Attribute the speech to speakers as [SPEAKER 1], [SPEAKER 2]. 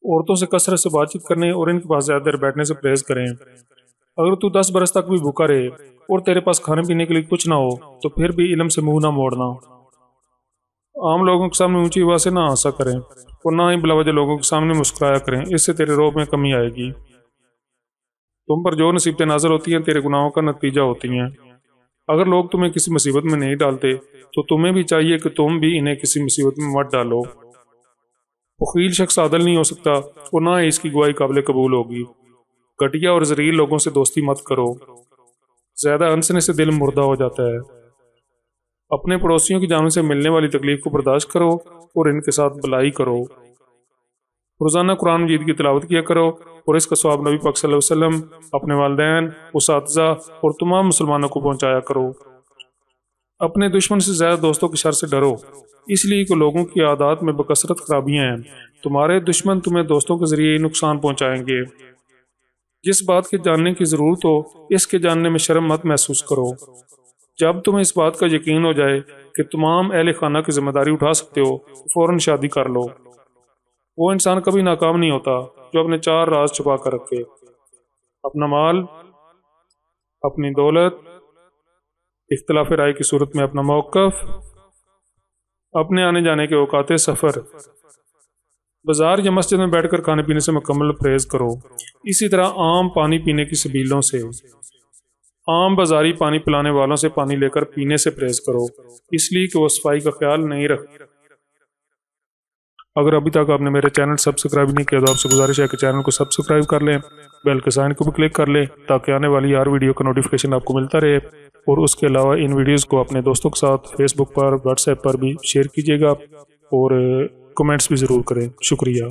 [SPEAKER 1] عورتوں سے کثرت سے بات چیت کرنے اور ان کے پاس زیادہ دیر بیٹھنے سے پرہیز کریں۔ اگر تو 10 برس تک بھی بھوکا رہے اور تیرے پاس کھانے پینے کے لیے کچھ نہ ہو تو پھر بھی علم سے منہ نہ موڑنا۔ عام لوگوں کے سامنے اونچی آواز سے نہ ہنسا کریں اور نہ ہی بلا وجہ لوگوں کے سامنے مسکرایا کریں، اس سے تیرے روب میں کمی آئے گی۔ تم پر جو نصیبتیں نازل ہوتی ہیں تیرے گناہوں کا نتیجہ ہوتی ہیں۔ اگر لوگ تمہیں کسی مصیبت میں نہیں ڈالتے تو تمہیں بھی چاہیے کہ تم بھی انہیں کسی مصیبت میں مت ڈالو۔ بخیل شخص عادل نہیں ہو سکتا اور نہ ہی اس کی گواہی قابل قبول ہوگی۔ گھٹیا اور ذلیل لوگوں سے دوستی مت کرو، زیادہ ہنسنے سے دل مردہ ہو جاتا ہے۔ اپنے پڑوسیوں کی جانب سے ملنے والی تکلیف کو برداشت کرو اور ان کے ساتھ بھلائی کرو۔ روزانہ قرآن مجید کی تلاوت کیا کرو اور اس کا ثواب نبی پاک صلی اللہ علیہ وسلم، اپنے والدین، اساتذہ اور تمام مسلمانوں کو پہنچایا کرو۔ اپنے دشمن سے زیادہ دوستوں کی شر سے ڈرو، اس لیے کہ لوگوں کی عادات میں بکثرت خرابیاں ہیں۔ تمہارے دشمن تمہیں دوستوں کے ذریعے ہی نقصان پہنچائیں گے۔ جس بات کے جاننے کی ضرورت ہو اس کے جاننے میں شرم مت محسوس کرو۔ جب تمہیں اس بات کا یقین ہو جائے کہ تمام اہل خانہ کی ذمہ داری اٹھا سکتے ہو تو فوراً شادی کر لو۔ وہ انسان کبھی ناکام نہیں ہوتا جو اپنے 4 راز چھپا کر رکھے: اپنا مال، اپنی دولت، اختلاف رائے کی صورت میں اپنا موقف، اپنے آنے جانے کے اوقات سفر۔ بازار یا مسجد میں بیٹھ کر کھانے پینے سے مکمل پرہیز کرو۔ اسی طرح عام پانی پینے کی سبیلوں سے، عام بازاری پانی پلانے والوں سے پانی لے کر پینے سے پرہیز کرو، اس لیے کہ وہ صفائی کا خیال نہیں رکھتے۔ اگر ابھی تک آپ نے میرے چینل سبسکرائب نہیں کیا تو آپ سے گزارش ہے کہ چینل کو سبسکرائب کر لیں، بیل کے سائن کو بھی کلک کر لیں تاکہ آنے والی ہر ویڈیو کا نوٹیفیکیشن آپ کو ملتا رہے۔ اور اس کے علاوہ ان ویڈیوز کو اپنے دوستوں کے ساتھ فیس بک پر، واٹس ایپ پر بھی شیئر کیجیے گا اور کمنٹس بھی ضرور کریں۔ شکریہ۔